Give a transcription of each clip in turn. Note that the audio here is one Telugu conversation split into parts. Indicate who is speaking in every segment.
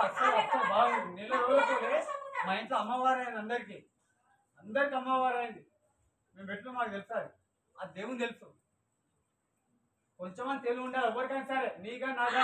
Speaker 1: అసలు అసలు బాగుంది. నెల రోజులకే మా ఇంట్లో అమ్మవారు అయింది. అందరికి అమ్మవారు అయింది. మేము పెట్టిన మాకు తెలుసు అది. ఆ దేవుని తెలుసు. కొంచెం తెలివి ఉండాలి ఎవరికైనా సరే, నీగా నాగా.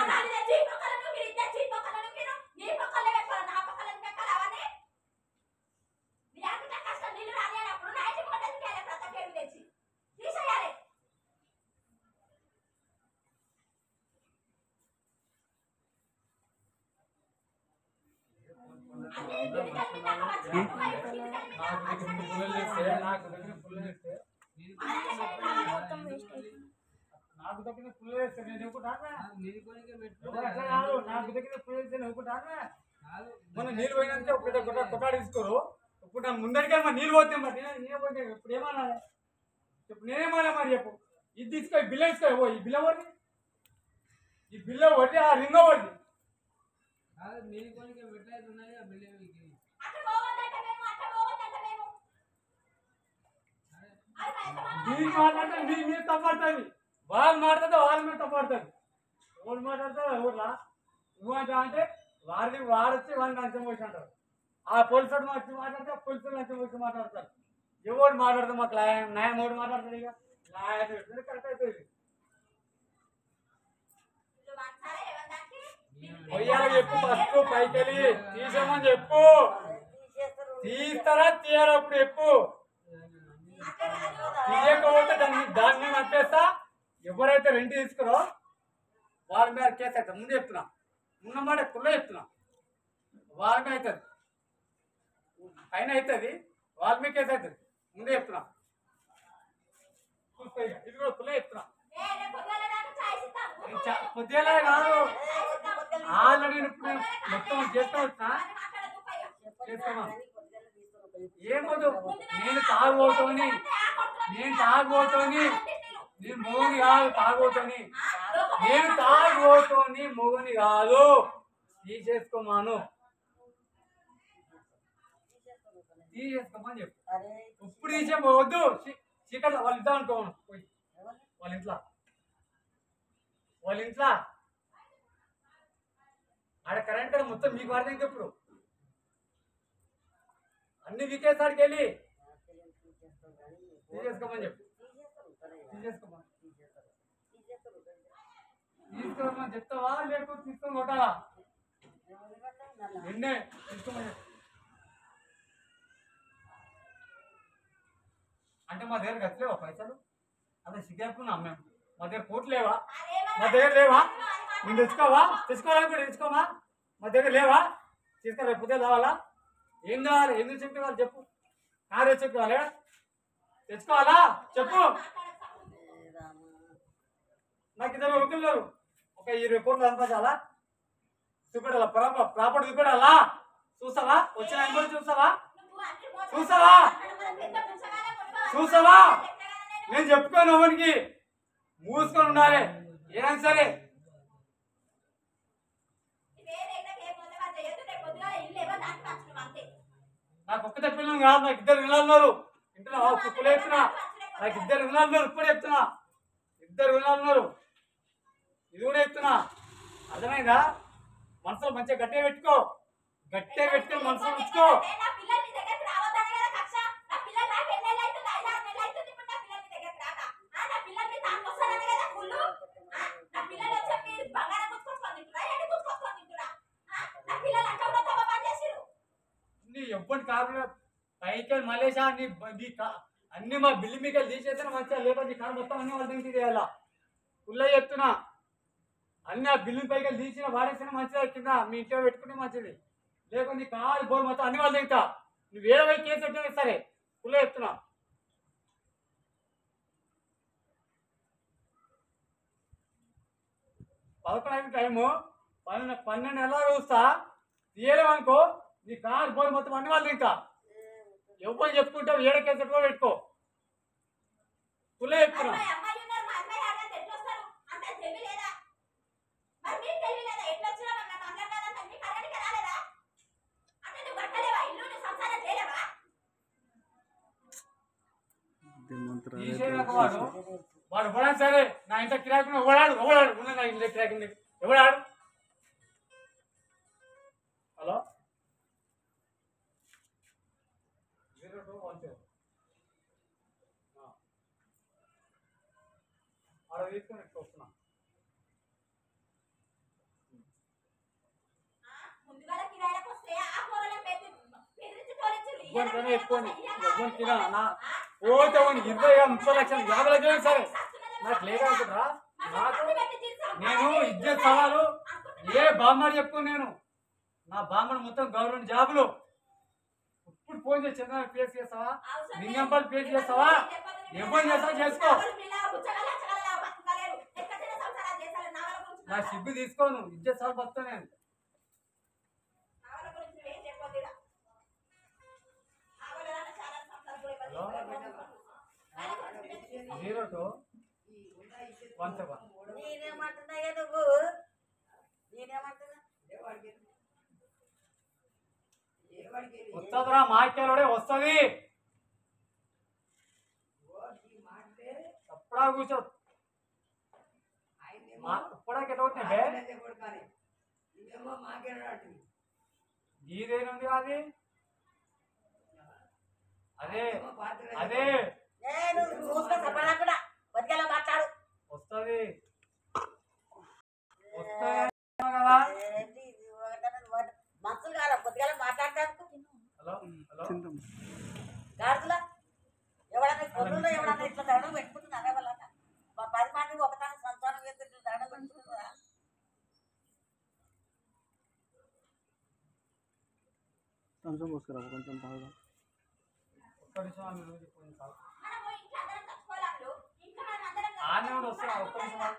Speaker 1: నాకు దగ్గర ఫుల్ వేస్తే నేను ఎక్కుంటాను. నాకు దగ్గర ఫుల్ వేస్తే ఎక్కుంటాను. మనం నీళ్ళు పోయినంటే కొట్టాడు తీసుకోరు. ఇప్పుడు ముందరికే మరి నీళ్ళు పోతే మరి నేనే పోతే ఇప్పుడు ఏమన్నా ఇప్పుడు నేనేమన్నా మరి చెప్పు. ఇది తీసుకో, ఈ బిల్ల తీసుకో. ఈ బిల్ల పడి ఈ బిల్ల పడి ఆ రింగ పడి మీరు కొనికే పెట్టలేదు ఉన్నాయి. ఆ బిల్ల దీనికి మాట్లాడితే మీరు తప్పడుతుంది. వాళ్ళు మాట్లాడితే వాళ్ళ మీద తప్పడుతుంది. ఎవరు మాట్లాడితే ఊర్లా నువ్వు అంటే వాడిని వాడొచ్చి వాళ్ళని లంచం పోసి అంటారు. ఆ పోలీసు వచ్చి మాట్లాడితే పోలీసులు లంచం పోసి మాట్లాడతారు. ఎవరు మాట్లాడితే మాకు న్యాయం ఎవరు మాట్లాడతాడు? ఇక న్యాయం కరెక్ట్ అవుతుంది. పొయ్యాలి చెప్పు. ఫస్ట్ పైకి వెళ్ళి తీసేమని చెప్పు. తీస్తారా తీయాలి అప్పుడు చెప్పు. తీయకపోతే దాన్ని మీద నప్పేస్తా. ఎవరైతే రెంట్ తీసుకురో వాళ్ళ మీద కేసు అవుతుంది. ముందు చెప్తున్నా, ఉన్నమాట కుళ్ళ చెప్తున్నా. వాళ్ళ మీద అవుతుంది, పైన అవుతుంది, వాళ్ళ మీద కేసు అవుతుంది. ముందే చెప్తున్నా. ఇది కూడా కుళ్ళ చెప్తున్నా. పొద్దులా కాదు, ఆల్రెడీ మొత్తం చేస్తా వచ్చినా చేస్తామా. ఏమోదు, నేను తాగుబోతోని, నేను మొగని కాదు. తాగుబోతోని నేను తాగుబోతోని, మొగని కాదు. తీసేసుకోమాను, తీసేసుకోమని చెప్పు. ఇప్పుడు తీసేపోవద్దు. చీకట్లో వాళ్ళు ఇద్దాం అనుకోమను. పోయి వాళ్ళ ఇంట్లో ఆడ కరెంట్ మొత్తం మీకు వాడితే ఇంకెప్పుడు అన్ని వీకేసాడికి వెళ్ళి తీసేసుకోమని చెప్పు. తీసుకోమని చెప్తావా లేకపోతే తీసుకొని కొట్టాలా? నిన్నే తీసుకోమని చెప్పు. అంటే మా దగ్గర గట్లేవా పైసలు? అదే సిగ్గేపుకున్నాం మేము. మా దగ్గర కోట్లు లేవా? నేను తెచ్చుకోవాలని తెచ్చుకోమా. మా దగ్గర లేవా? తీసుకురా. పొద్దు కావాలా? ఏం కావాలి? ఎందుకు చెప్పేవాళ్ళు చెప్పు. కారు చెప్పుకోవాలి, తెచ్చుకోవాలా చెప్పు. నాకు ఇద్దరు వృద్ధులు, ఒక 20 కోట్లు సంపాదించాలా? చూపెడాలా? ప్రాపర్టీ చూపెడాలా? చూసావా? వచ్చిన కూడా చూసావా? నేను చెప్పుకోను ఎవరికి. మూసుకొని ఉండాలి ఏదైనా సరే. నాకు ఒక్కటే పిల్లలు కాదు, నాకు 2 వినాలన్నారు. ఇంట్లో ఇప్పుడు చెప్తున్నా, నాకు 2 వినాలన్నారు. ఇప్పుడు చెప్తున్నా 2 వినాలన్నారు. ఇది కూడా చెప్తున్నా. అర్థమైందా? మనసులో మంచిగా గట్టిగా పెట్టుకొని మనసులో ఉంచుకో. ఎవ్వరి కారు పైకి మలేషా అన్ని మా బిల్లు మీకు తీసేస్తే మంచిగా, లేకపోతే కారు మొత్తం అన్ని వాళ్ళ దగ్గర తీయాలా. ఫుల్ చెప్తున్నా. అన్ని ఆ బిల్లు పైకి తీసిన వాడేసిన మంచిగా కింద మీ ఇంట్లో పెట్టుకుంటే మంచిది. లేకపోతే కారు బోర్ మొత్తం అన్ని వాళ్ళ దగ్గర. నువ్వు వేరే వైపు కేసు పెట్టినా సరే ఫుల్ చెప్తున్నా. పదకొండు టైము 12 ఎలా చూస్తా. తీయలేమనుకో నీ కారు బోర్ మొత్తం అన్ని వాళ్ళు ఇంకా ఎవరు చెప్పుకుంటావు. ఏడ కేసు కూడా పెట్టుకో. ఫుల్ చెప్తున్నా. వాడు కూడా సరే నా ఇంట్లో కిరాకు ఎవడాడు ఉన్న నా ఇంట్లో కిరాకు ఎవడాడు. హలో 0212 ఆడ తీసుకొని ఇట్లా వస్తున్నా. ఇవ్వనికనే ఎక్కువ ఇవ్వని తినా నా పోతే 20 30 లక్షలు 50 లక్షలు సరే నాకు లేదనుకుంటారా. నాకు నేను ఇజ్జత్ సవాలు ఏ బామ్మడి చెప్పు. నేను నా బామ్మడి మొత్తం గవర్నమెంట్ జాబులు. ఇప్పుడు ఫోన్ చేసి చంద్ర పేస్ చేస్తావా, లింగంపల్లి పేస్ చేస్తావా, ఎవరు చేస్తావా చేసుకో. నా సిబ్బి తీసుకోను, ఇజ్జత్ సవాలు వస్తా నేను. 0217
Speaker 2: నేనేమంటున్నాయా నువ్వు?
Speaker 1: వస్తుందిరా మాట్లాడే వస్తుంది. అప్పుడా కూర్చో అప్పుడా కెట్టవుతున్నాయి గీదేనుంది అది అదే అదే
Speaker 2: మాట్లాడు
Speaker 1: వస్తుంది
Speaker 2: మనుషులు కాదా పొద్దుగాల మాట్లాడటానికి.
Speaker 1: హలో హలో
Speaker 2: గాడులా ఎవడన్నా పొద్దులో ఎవడన్నా ఇట్లా దండం పెట్టుకుంటున్నారా? వాళ్ళ 10 మంది ఒకటాన సంతానం వేస్తే దండం పెట్టుకుంటున్నారా?
Speaker 3: కొంచెం పోసుకురా, కొంచెం తాగుదాం.
Speaker 1: ఒక్క నిమిషం ఆనే ఉండి వస్తున్నా. ఒక్క నిమిషం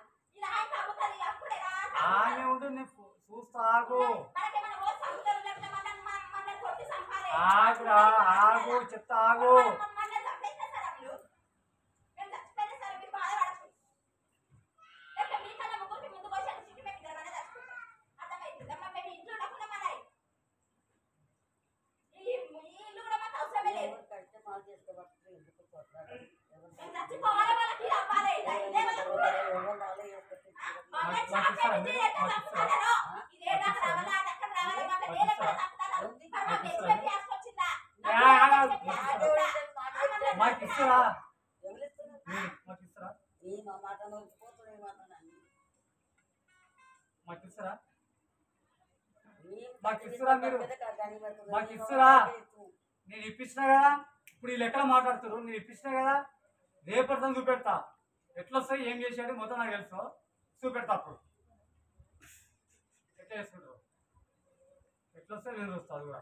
Speaker 1: ఆనే ఉండి నేను చూస్తా. ఆగు ఆగురా ఆగు చెప్తా ఆగు. మాకు ఇస్తారా మాకు ఇస్తారా మాకు ఇస్తారా మాకు ఇస్తారా మీరు మాకు ఇస్తారా? నేను ఇప్పించినా కదా. ఇప్పుడు ఈ లెక్కలు మాట్లాడుతున్నారు. నేను ఇప్పించినా కదా. రేపటితో చూపెడతా ఎట్లా వస్తాయి ఏం చేసాడు మొత్తం నాకు తెలుసు. చూపెడతా అప్పుడు ఎట్లా చేసుకుంటారు ఎట్లా వస్తాయి నేను చూస్తా అది కూడా.